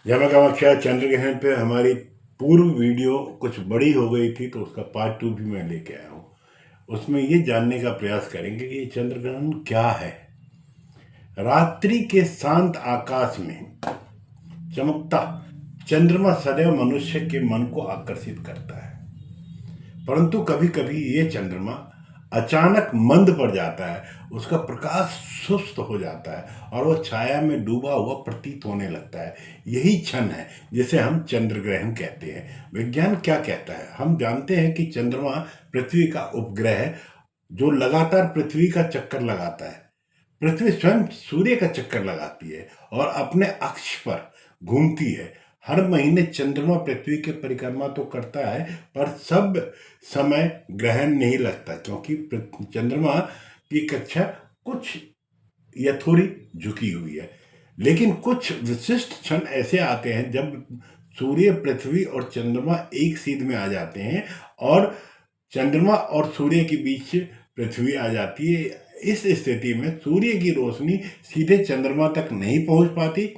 जमा कामाख्या चंद्र ग्रहण पे हमारी पूर्व वीडियो कुछ बड़ी हो गई थी, तो उसका पार्ट 2 भी मैं लेके आया हूँ। उसमें ये जानने का प्रयास करेंगे कि ये चंद्र ग्रहण क्या है। रात्रि के शांत आकाश में चमकता चंद्रमा सदैव मनुष्य के मन को आकर्षित करता है, परंतु कभी कभी ये चंद्रमा अचानक मंद पड़ जाता है, उसका प्रकाश सुस्त हो जाता है और वह छाया में डूबा हुआ प्रतीत होने लगता है। यही क्षण है जिसे हम चंद्र ग्रहण कहते हैं। विज्ञान क्या कहता है? हम जानते हैं कि चंद्रमा पृथ्वी का उपग्रह है जो लगातार पृथ्वी का चक्कर लगाता है। पृथ्वी स्वयं सूर्य का चक्कर लगाती है और अपने अक्ष पर घूमती है। हर महीने चंद्रमा पृथ्वी की परिक्रमा तो करता है, पर सब समय ग्रहण नहीं लगता, क्योंकि चंद्रमा की कक्षा कुछ या थोड़ी झुकी हुई है। लेकिन कुछ विशिष्ट क्षण ऐसे आते हैं जब सूर्य, पृथ्वी और चंद्रमा एक सीध में आ जाते हैं और चंद्रमा और सूर्य के बीच पृथ्वी आ जाती है। इस स्थिति में सूर्य की रोशनी सीधे चंद्रमा तक नहीं पहुंच पाती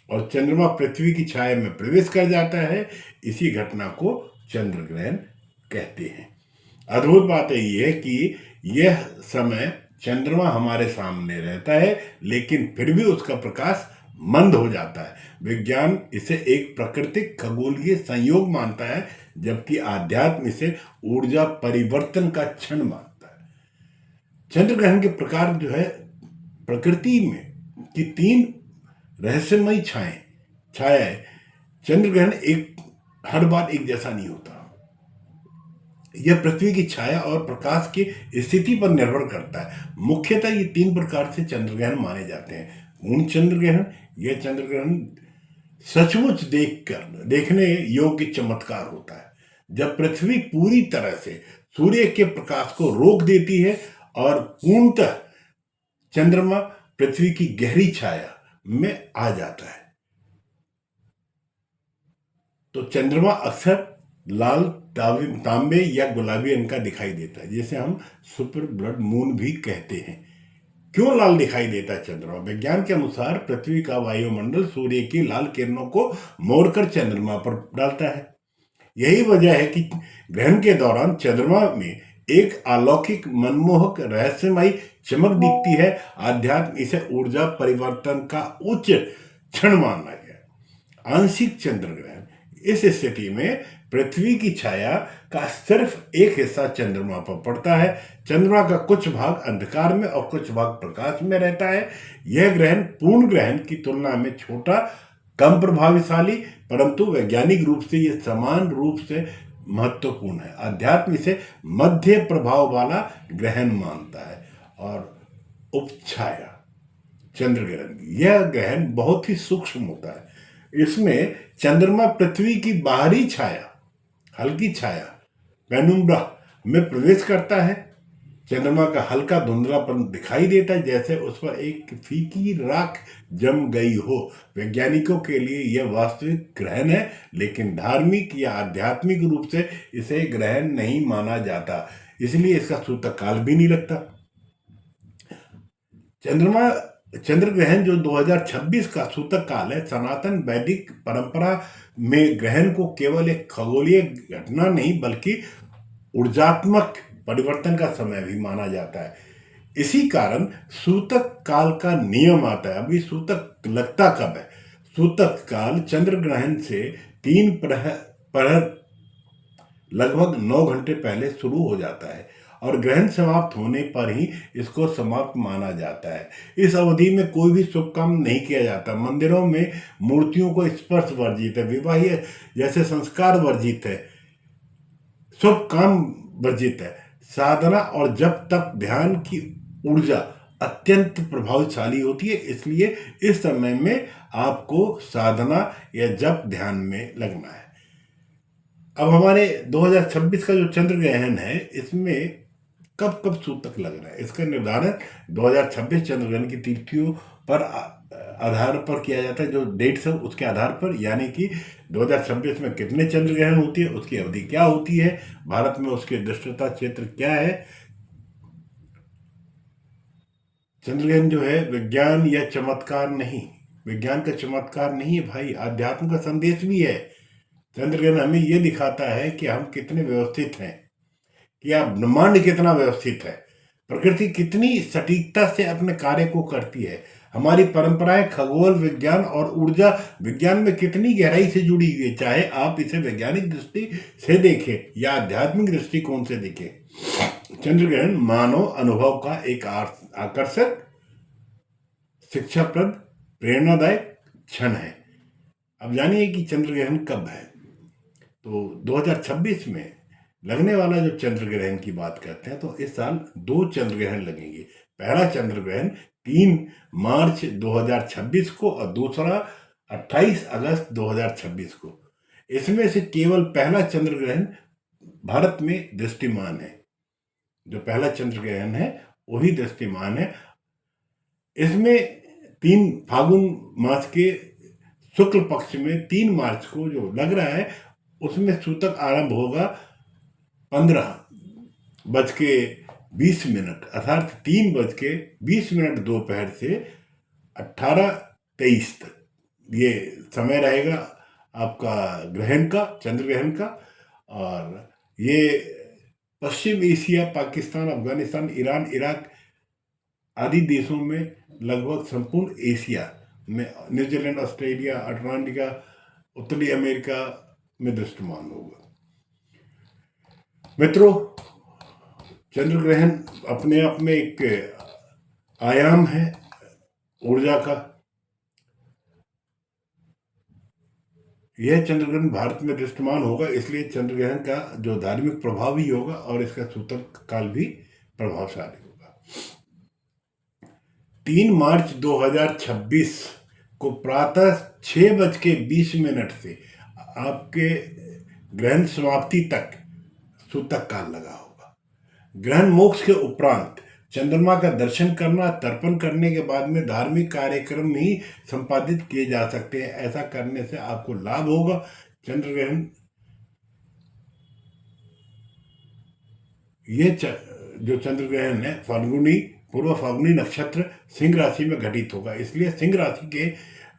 और चंद्रमा पृथ्वी की छाया में प्रवेश कर जाता है। इसी घटना को चंद्र ग्रहण कहते हैं। अद्भुत बात यह है कि यह समय चंद्रमा हमारे सामने रहता है, लेकिन फिर भी उसका प्रकाश मंद हो जाता है। विज्ञान इसे एक प्राकृतिक खगोलीय संयोग मानता है, जबकि आध्यात्म इसे ऊर्जा परिवर्तन का क्षण मानता है। चंद्र ग्रहण के प्रकार जो है, प्रकृति में की 3 रहस्यमयी छायाएं। चंद्र ग्रहण एक हर बार एक जैसा नहीं होता। यह पृथ्वी की छाया और प्रकाश की स्थिति पर निर्भर करता है। मुख्यतः ये 3 प्रकार से चंद्र ग्रहण माने जाते हैं। पूर्ण चंद्र ग्रहण, यह चंद्र ग्रहण सचमुच देखने योग्य चमत्कार होता है, जब पृथ्वी पूरी तरह से सूर्य के प्रकाश को रोक देती है और पूर्णतः चंद्रमा पृथ्वी की गहरी छाया में आ जाता है। तो चंद्रमा अक्सर लाल, तांबे या गुलाबी रंग का दिखाई देता है, जिसे हम सुपर ब्लड मून भी कहते हैं। क्यों लाल दिखाई देता है चंद्रमा? विज्ञान के अनुसार पृथ्वी का वायुमंडल सूर्य की लाल किरणों को मोड़कर चंद्रमा पर डालता है। यही वजह है कि ग्रहण के दौरान चंद्रमा में एक अलौकिक, मनमोहक, रहस्यमयी चमक दिखती है। आध्यात्म इसे ऊर्जा परिवर्तन का उच्च क्षण माना गया। आंशिक चंद्र ग्रहण, इस स्थिति में पृथ्वी की छाया का सिर्फ एक हिस्सा चंद्रमा पर पड़ता है। चंद्रमा का कुछ भाग अंधकार में और कुछ भाग प्रकाश में रहता है। यह ग्रहण पूर्ण ग्रहण की तुलना में छोटा, कम प्रभावशाली, परंतु वैज्ञानिक रूप से यह समान रूप से महत्वपूर्ण है। अध्यात्म इसे मध्य प्रभाव वाला ग्रहण मानता है। और उपछाया चंद्र ग्रहण, यह ग्रहण बहुत ही सूक्ष्म होता है। इसमें चंद्रमा पृथ्वी की बाहरी छाया, हल्की छाया, पेनुम्ब्रा में प्रवेश करता है। चंद्रमा का हल्का धुंधलापन दिखाई देता है, जैसे उस पर एक फीकी राख जम गई हो। वैज्ञानिकों के लिए यह वास्तविक ग्रहण है, लेकिन धार्मिक या आध्यात्मिक रूप से इसे ग्रहण नहीं माना जाता, इसलिए इसका सूतक काल भी नहीं लगता। चंद्र ग्रहण जो 2026 का सूतक काल है, सनातन वैदिक परंपरा में ग्रहण को केवल एक खगोलीय घटना नहीं, बल्कि ऊर्जात्मक परिवर्तन का समय भी माना जाता है। इसी कारण सूतक काल का नियम आता है। अभी सूतक लगता कब है? सूतक काल चंद्र ग्रहण से 3 प्रहर लगभग 9 घंटे पहले शुरू हो जाता है और ग्रहण समाप्त होने पर ही इसको समाप्त माना जाता है। इस अवधि में कोई भी शुभ काम नहीं किया जाता। मंदिरों में मूर्तियों को स्पर्श वर्जित है, विवाह जैसे संस्कार वर्जित है, शुभ काम वर्जित है। साधना और जब तक ध्यान की ऊर्जा अत्यंत प्रभावशाली होती है, इसलिए इस समय में आपको साधना या जप ध्यान में लगना है। अब हमारे 2026 का जो चंद्र ग्रहण है, इसमें कब कब सूतक लग रहा है, इसका निर्धारण 2026 चंद्र ग्रहण की तिथियों पर आधार पर किया जाता है। जो डेट्स है उसके आधार पर, यानी कि 2026 में कितने चंद्र ग्रहण होती है, उसकी अवधि क्या होती है, भारत में उसके दृष्टता क्षेत्र क्या है। चंद्र ग्रहण जो है विज्ञान या चमत्कार नहीं, विज्ञान का चमत्कार नहीं है भाई, आध्यात्म का संदेश भी है। चंद्र ग्रहण हमें ये दिखाता है कि हम कितने व्यवस्थित हैं, कि आप ब्रह्मांड कितना व्यवस्थित है, प्रकृति कितनी सटीकता से अपने कार्य को करती है, हमारी परंपराएं खगोल विज्ञान और ऊर्जा विज्ञान में कितनी गहराई से जुड़ी हुई है, चाहे आप इसे वैज्ञानिक दृष्टि से देखें या आध्यात्मिक दृष्टिकोण से देखें। चंद्र ग्रहण मानव अनुभव का एक आकर्षक, शिक्षाप्रद, प्रेरणादायक क्षण है। अब जानिए कि चंद्र ग्रहण कब है। तो 2026 में लगने वाला जो चंद्र ग्रहण की बात करते हैं तो इस साल 2 चंद्र ग्रहण लगेंगे। पहला चंद्र ग्रहण 3 मार्च 2026 को और दूसरा 28 अगस्त 2026 को। इसमें से केवल पहला चंद्र ग्रहण भारत में दृष्टिमान है। जो पहला चंद्र ग्रहण है वही दृष्टिमान है। इसमें 3 फागुन मास के शुक्ल पक्ष में 3 मार्च को जो लग रहा है उसमें सूतक आरंभ होगा 15:20 अर्थात 3:20 दोपहर से 18:23 तक ये समय रहेगा आपका ग्रहण का, चंद्र ग्रहण का। और ये पश्चिम Asia, Pakistan, Afghanistan, Iran, Iraq आदि देशों में लगभग संपूर्ण एशिया में, न्यूजीलैंड, ऑस्ट्रेलिया, अटलांटिका, उत्तरी अमेरिका में दृष्टिमान होगा। मित्रों, चंद्र ग्रहण अपने आप में एक आयाम है ऊर्जा का। यह चंद्र ग्रहण भारत में दृष्टिमान होगा, इसलिए चंद्र ग्रहण का जो धार्मिक प्रभाव भी होगा और इसका सूतक काल भी प्रभावशाली होगा। 3 मार्च 2026 को प्रातः 6:20 से आपके ग्रहण समाप्ति तक सूतक काल लगा होगा। ग्रहण मोक्ष के उपरांत चंद्रमा का दर्शन करना, तर्पण करने के बाद में धार्मिक कार्यक्रम ही संपादित किए जा सकते हैं। ऐसा करने से आपको लाभ होगा। चंद्र ग्रहण ये जो चंद्र ग्रहण है फाल्गुनी, पूर्व फाल्गुनी नक्षत्र सिंह राशि में घटित होगा। इसलिए सिंह राशि के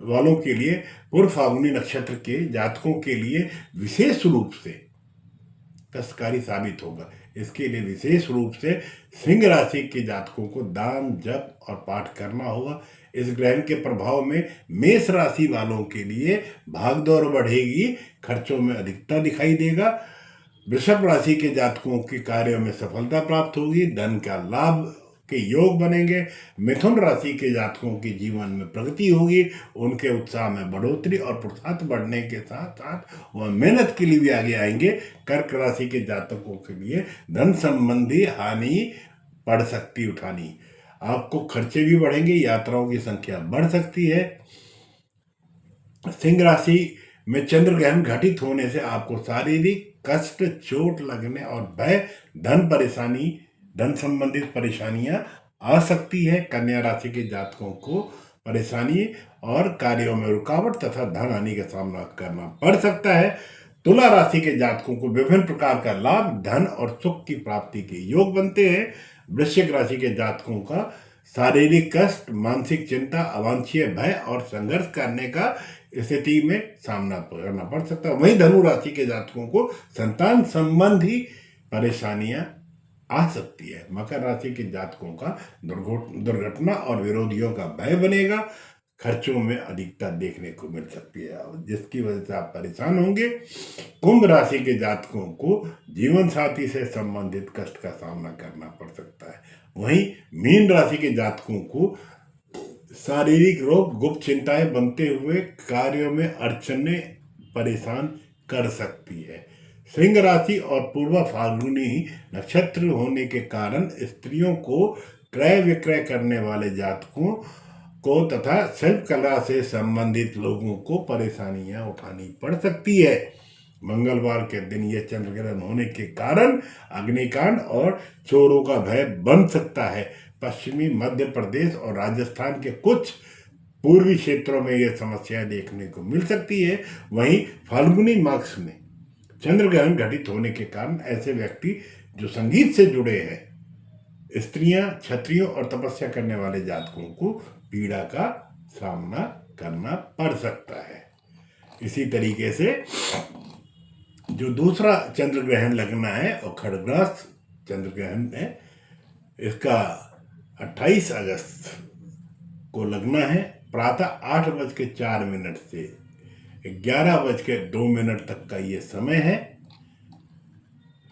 वालों के लिए, पूर्व फाल्गुनी नक्षत्र के जातकों के लिए विशेष रूप से कष्टकारी साबित होगा। इसके लिए विशेष रूप से सिंह राशि के जातकों को दान, जप और पाठ करना होगा। इस ग्रहण के प्रभाव में मेष राशि वालों के लिए भागदौड़ बढ़ेगी, खर्चों में अधिकता दिखाई देगा। वृषभ राशि के जातकों के कार्यों में सफलता प्राप्त होगी, धन का लाभ के योग बनेंगे। मिथुन राशि के जातकों के जीवन में प्रगति होगी, उनके उत्साह में बढ़ोतरी और पुरुषार्थ बढ़ने के साथ साथ वह मेहनत के लिए भी आगे आएंगे। कर्क राशि के जातकों के लिए धन संबंधी हानि पड़ सकती उठानी, आपको खर्चे भी बढ़ेंगे, यात्राओं की संख्या बढ़ सकती है। सिंह राशि में चंद्र ग्रहण घटित होने से आपको शारीरिक कष्ट, चोट लगने और भय, धन परेशानी, धन संबंधित परेशानियां आ सकती है। कन्या राशि के जातकों को परेशानी और कार्यों में रुकावट तथा धन हानि का सामना करना पड़ सकता है। तुला राशि के जातकों को विभिन्न प्रकार का लाभ, धन और सुख की प्राप्ति के योग बनते हैं। वृश्चिक राशि के जातकों का शारीरिक कष्ट, मानसिक चिंता, अवांछनीय भय और संघर्ष करने का स्थिति में सामना करना पड़ सकता है। वहीं धनु राशि के जातकों को संतान संबंधी परेशानियां आ सकती है। मकर राशि के जातकों का दुर्घटना और विरोधियों का भय बनेगा, खर्चों में अधिकता देखने को मिल सकती है जिसकी वजह से आप परेशान होंगे। कुंभ राशि के जातकों को जीवन साथी से संबंधित कष्ट का सामना करना पड़ सकता है। वहीं मीन राशि के जातकों को शारीरिक रोग, गुप्त चिंताएं बनते हुए कार्यों में अड़चने परेशान कर सकती है। सिंह राशि और पूर्व फाल्गुनी नक्षत्र होने के कारण स्त्रियों को, क्रय विक्रय करने वाले जातकों को तथा शिल्प कला से संबंधित लोगों को परेशानियां उठानी पड़ सकती है। मंगलवार के दिन यह चंद्र ग्रहण होने के कारण अग्निकांड और चोरों का भय बन सकता है। पश्चिमी मध्य प्रदेश और राजस्थान के कुछ पूर्वी क्षेत्रों में यह समस्या देखने को मिल सकती है। वहीं फाल्गुनी मास में चंद्र ग्रहण घटित होने के कारण ऐसे व्यक्ति जो संगीत से जुड़े हैं, स्त्रियां, क्षत्रियों और तपस्या करने वाले जातकों को पीड़ा का सामना करना पड़ सकता है। इसी तरीके से जो दूसरा चंद्र ग्रहण लगना है और खड़ग्रास चंद्र ग्रहण है, इसका 28 अगस्त को लगना है। प्रातः 8:04 से 11:02 तक का ये समय है।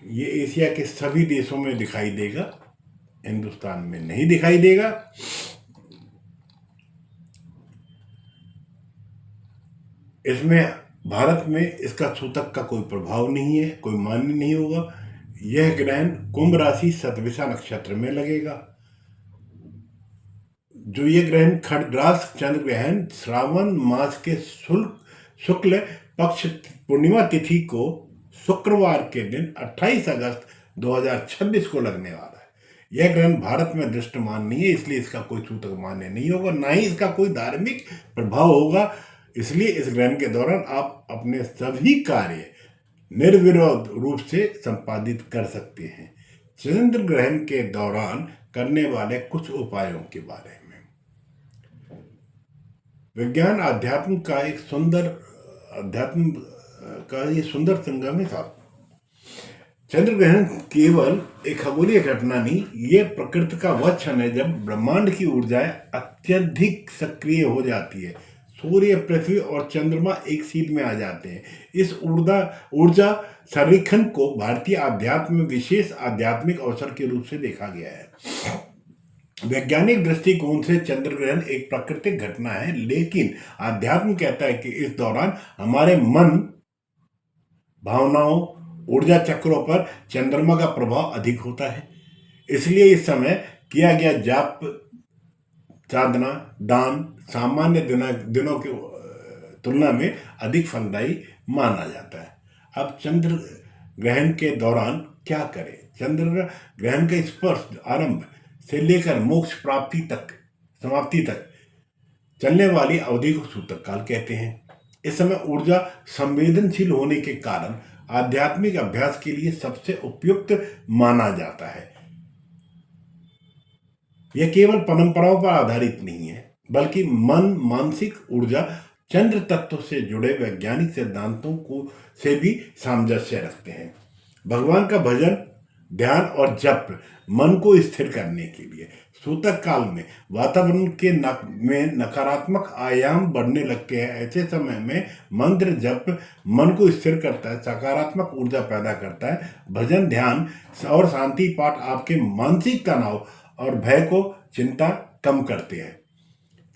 ये एशिया के सभी देशों में दिखाई देगा, हिंदुस्तान में नहीं दिखाई देगा। इसमें भारत में इसका सूतक का कोई प्रभाव नहीं है, कोई मान्य नहीं होगा। यह ग्रहण कुंभ राशि शतभिषा नक्षत्र में लगेगा। जो ये ग्रहण खड़ग्रास चंद्र ग्रहण श्रावण मास के शुक्ल पक्ष पूर्णिमा तिथि को शुक्रवार के दिन 28 अगस्त 2026 को लगने वाला है। यह ग्रहण भारत में दृष्टमान नहीं है, इसलिए इसका कोई सूतक मान्य नहीं होगा, ना ही इसका कोई धार्मिक प्रभाव होगा। इसलिए इस ग्रहण के दौरान आप अपने सभी कार्य निर्विरोध रूप से संपादित कर सकते हैं। चंद्र ग्रहण के दौरान करने वाले कुछ उपायों के बारे में। विज्ञान अध्यात्म का एक सुंदर संगम है साहब। चंद्र ग्रहण केवल एक खगोलीय घटना नहीं, ये प्रकृति का वह क्षण है जब ब्रह्मांड की ऊर्जाएं अत्यधिक सक्रिय हो जाती है। सूर्य, पृथ्वी और चंद्रमा एक सीध में आ जाते हैं। इस ऊर्जा संरेखन को भारतीय आध्यात्म में विशेष आध्यात्मिक अवसर के रूप से देखा गया है। वैज्ञानिक दृष्टिकोण से चंद्र ग्रहण एक प्राकृतिक घटना है, लेकिन आध्यात्म कहता है कि इस दौरान हमारे मन, भावनाओं, ऊर्जा चक्रों पर चंद्रमा का प्रभाव अधिक होता है। इसलिए इस समय किया गया जाप, साधना, दान सामान्य दिनों की तुलना में अधिक फलदायी माना जाता है। अब चंद्र ग्रहण के दौरान क्या करें? चंद्र ग्रहण का स्पर्श आरंभ से लेकर मोक्ष प्राप्ति तक, समाप्ति तक चलने वाली अवधि को सूतक काल कहते हैं। इस समय ऊर्जा संवेदनशील होने के कारण आध्यात्मिक अभ्यास के लिए सबसे उपयुक्त माना जाता है। यह केवल परंपराओं पर आधारित नहीं है, बल्कि मन, मानसिक ऊर्जा, चंद्र तत्व से जुड़े वैज्ञानिक सिद्धांतों को से भी सामंजस्य रखते हैं। भगवान का भजन, ध्यान और जप मन को स्थिर करने के लिए। सूतक काल में वातावरण में नकारात्मक आयाम बढ़ने लगते हैं। ऐसे समय में मंत्र जप मन को स्थिर करता है, सकारात्मक ऊर्जा पैदा करता है। भजन, ध्यान और शांति पाठ आपके मानसिक तनाव और भय को, चिंता कम करते हैं।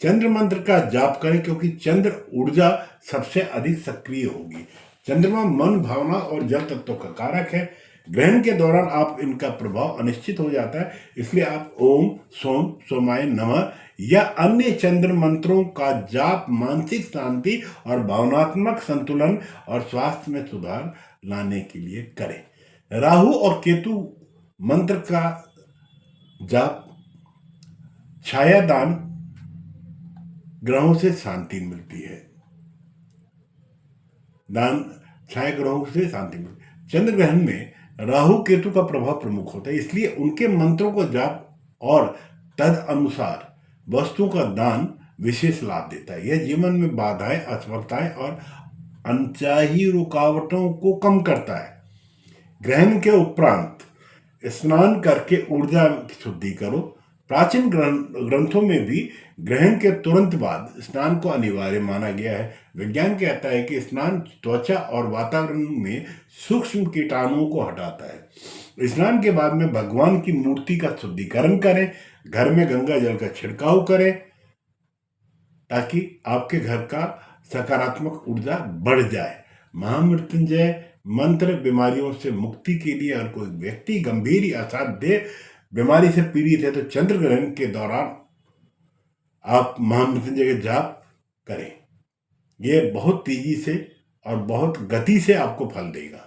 चंद्र मंत्र का जाप करें, क्योंकि चंद्र ऊर्जा सबसे अधिक सक्रिय होगी। चंद्रमा मन, भावना और जल तत्वों का कारक है। ग्रहण के दौरान आप इनका प्रभाव अनिश्चित हो जाता है, इसलिए आप ओम, सोम, सोमाय नमः या अन्य चंद्र मंत्रों का जाप मानसिक शांति और भावनात्मक संतुलन और स्वास्थ्य में सुधार लाने के लिए करें। राहु और केतु मंत्र का जाप, छायादान, ग्रहों से शांति मिलती है। छाया ग्रहों से शांति मिलती है। चंद्र ग्रहण में राहु केतु का प्रभाव प्रमुख होता है, इसलिए उनके मंत्रों को जाप और तद अनुसार वस्तु का दान विशेष लाभ देता है। यह जीवन में बाधाएं, असफलताएं और अनचाही रुकावटों को कम करता है। ग्रहण के उपरांत स्नान करके ऊर्जा की शुद्धि करो। प्राचीन ग्रंथों में भी ग्रहण के तुरंत बाद स्नान को अनिवार्य माना गया है। विज्ञान कहता है कि स्नान त्वचा और वातावरण में सूक्ष्म कीटाणुओं को हटाता है। स्नान के बाद में भगवान की मूर्ति का शुद्धिकरण करें। घर में गंगा जल का छिड़काव करें, ताकि आपके घर का सकारात्मक ऊर्जा बढ़ जाए। महामृत्युंजय मंत्र बीमारियों से मुक्ति के लिए, अगर कोई व्यक्ति गंभीर या असाध्य बीमारी से पीड़ित है तो चंद्र ग्रहण के दौरान आप महामृत्युंजय का जाप करें। यह बहुत तेजी से और बहुत गति से आपको फल देगा।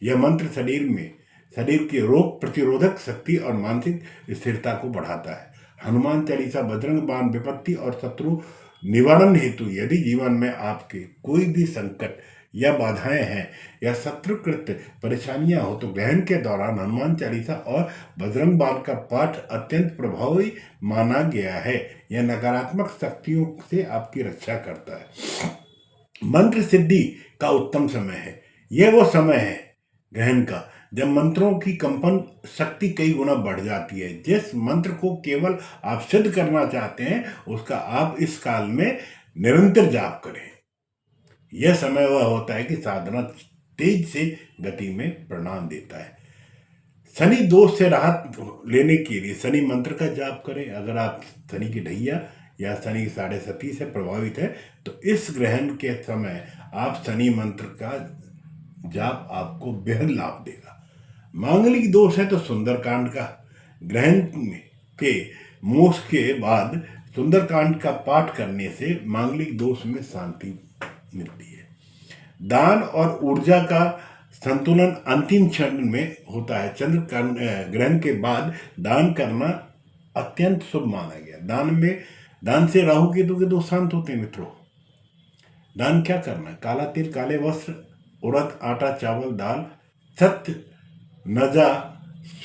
यह मंत्र शरीर की रोग प्रतिरोधक शक्ति और मानसिक स्थिरता को बढ़ाता है। हनुमान चालीसा, बजरंग बाण, विपत्ति और शत्रु निवारण हेतु, यदि जीवन में आपके कोई भी संकट या बाधाएं हैं या शत्रुकृत परेशानियां हो तो ग्रहण के दौरान हनुमान चालीसा और बजरंग बाण का पाठ अत्यंत प्रभावी माना गया है। यह नकारात्मक शक्तियों से आपकी रक्षा करता है। मंत्र सिद्धि का उत्तम समय है। यह वो समय है ग्रहण का जब मंत्रों की कंपन शक्ति कई गुना बढ़ जाती है। जिस मंत्र को केवल आप सिद्ध करना चाहते हैं उसका आप इस काल में निरंतर जाप करें। यह समय वह होता है कि साधना तेज से गति में परिणाम देता है। शनि दोष से राहत लेने के लिए शनि मंत्र का जाप करें। अगर आप शनि की ढैया या शनि की साढ़े सती से प्रभावित है तो इस ग्रहण के समय आप शनि मंत्र का जाप आपको बेहद लाभ देगा। मांगलिक दोष है तो सुंदरकांड का ग्रहण के मोक्ष के बाद सुंदरकांड का पाठ करने से मांगलिक दोष में शांति मिलती है। दान और ऊर्जा का संतुलन अंतिम क्षण में होता है। चंद्र ग्रहण के बाद दान करना अत्यंत शुभ माना गया। दान से राहु केतु के दोष शांत होते हैं मित्रों। दान क्या करना? काला तिल, काले वस्त्र, उड़द, आटा, चावल, दाल, सत्य, नजा,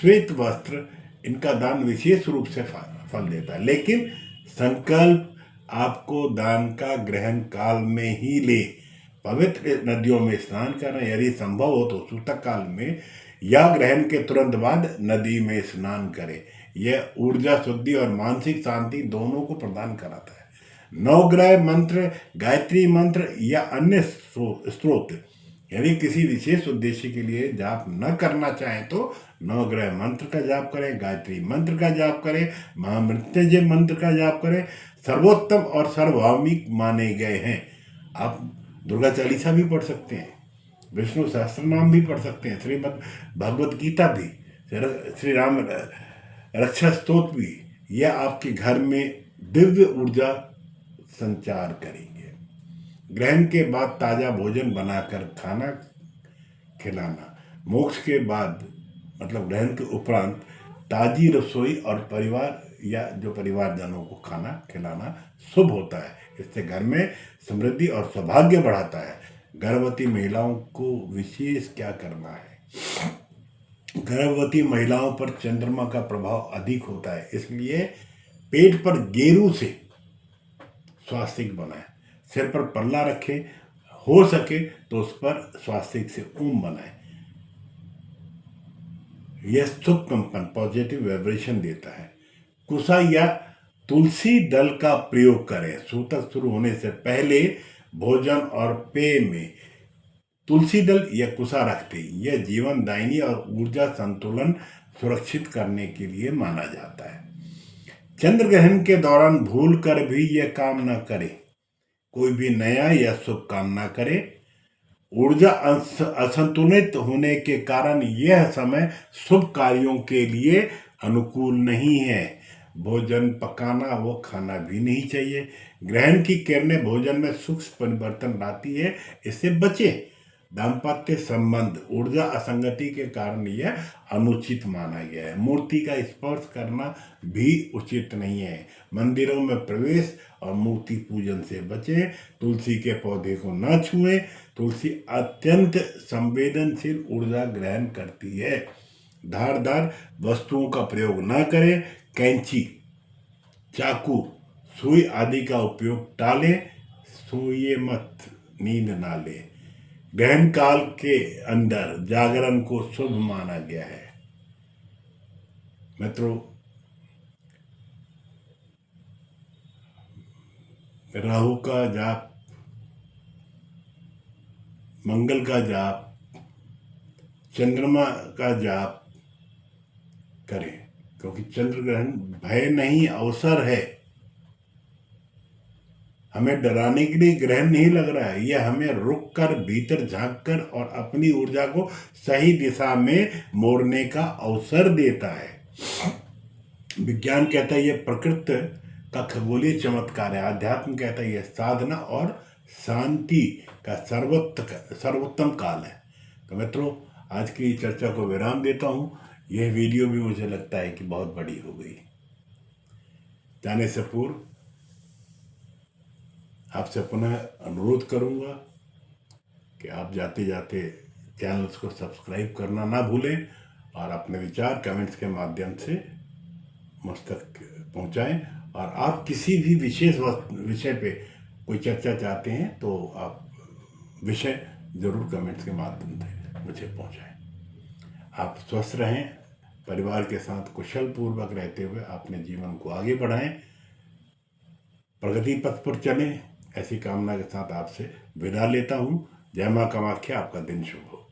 श्वेत वस्त्र, इनका दान विशेष रूप से फल देता है। लेकिन संकल्प आपको दान का ग्रहण काल में ही ले। पवित्र नदियों में स्नान करना यदि संभव हो तो सूतक काल में या ग्रहण के तुरंत बाद नदी में स्नान करें। यह ऊर्जा शुद्धि और मानसिक शांति दोनों को प्रदान कराता है। नवग्रह मंत्र, गायत्री मंत्र या अन्य स्रोत यदि किसी विशेष उद्देश्य के लिए जाप न करना चाहें तो नवग्रह मंत्र का जाप करें, गायत्री मंत्र का जाप करें, महामृत्युंजय मंत्र का जाप करें। सर्वोत्तम और सर्वभाविक माने गए हैं। आप दुर्गा चालीसा भी पढ़ सकते हैं, विष्णु सहस्त्र नाम भी पढ़ सकते हैं, श्रीमद् भगवत गीता भी, श्री राम रक्षा स्तोत्र भी। यह आपके घर में दिव्य ऊर्जा संचार करेंगे। ग्रहण के बाद ताजा भोजन बनाकर खाना खिलाना। मोक्ष के बाद मतलब ग्रहण के उपरांत ताजी रसोई और परिवार या जो परिवारजनों को खाना खिलाना शुभ होता है। इससे घर में समृद्धि और सौभाग्य बढ़ाता है। गर्भवती महिलाओं को विशेष क्या करना है? गर्भवती महिलाओं पर चंद्रमा का प्रभाव अधिक होता है, इसलिए पेट पर गेरू से स्वास्तिक बनाएं, सिर पर पल्ला रखें, हो सके तो उस पर स्वास्तिक से ओम बनाएं। यह शुभ कंपन पॉजिटिव वाइब्रेशन देता है। कुसा या तुलसी दल का प्रयोग करें। सूतक शुरू होने से पहले भोजन और पेय में तुलसी दल या कुसा रखते। यह जीवन दायिनी और ऊर्जा संतुलन सुरक्षित करने के लिए माना जाता है। चंद्र ग्रहण के दौरान भूल कर भी यह काम न करें, कोई भी नया या शुभ काम न करें। ऊर्जा असंतुलित होने के कारण यह समय शुभ कार्यों के लिए अनुकूल नहीं है। भोजन पकाना व खाना भी नहीं चाहिए। ग्रहण की किरणें भोजन में सूक्ष्म परिवर्तन लाती है, इससे बचें। दाम्पत्य संबंध ऊर्जा असंगति के कारण यह अनुचित माना गया है। मूर्ति का स्पर्श करना भी उचित नहीं है। मंदिरों में प्रवेश और मूर्ति पूजन से बचें। तुलसी के पौधे को न छुएं। तुलसी अत्यंत संवेदनशील ऊर्जा ग्रहण करती है। धारदार वस्तुओं का प्रयोग न करें। कैंची, चाकू, सुई आदि का उपयोग टालें। सोइए मत, नींद ना लें। ग्रहण काल के अंदर जागरण को शुभ माना गया है। मित्रों, राहु का जाप, मंगल का जाप, चंद्रमा का जाप करें, क्योंकि चंद्र ग्रहण भय नहीं अवसर है। हमें डराने के लिए ग्रहण नहीं लग रहा है, यह हमें रुक कर भीतर झांक कर और अपनी ऊर्जा को सही दिशा में मोड़ने का अवसर देता है। विज्ञान कहता है यह प्रकृति का खगोलीय चमत्कार है। आध्यात्म कहता है यह साधना और शांति का सर्वोत्तम काल है। तो मित्रों, आज की चर्चा को विराम देता हूँ। यह वीडियो भी मुझे लगता है कि बहुत बड़ी हो गई। जाने से पूर्व आपसे पुनः अनुरोध करूंगा कि आप जाते जाते चैनल्स को सब्सक्राइब करना ना भूलें और अपने विचार कमेंट्स के माध्यम से मुझ तक पहुंचाएं। और आप किसी भी विशेष विषय पे कोई चर्चा चाहते हैं तो आप विषय ज़रूर कमेंट्स के माध्यम से मुझे पहुंचाएं। आप स्वस्थ रहें, परिवार के साथ कुशल पूर्वक रहते हुए अपने जीवन को आगे बढ़ाएं, प्रगति पथ पर चलें, ऐसी कामना के साथ आपसे विदा लेता हूँ। जय माँ कामाख्या, आपका दिन शुभ हो।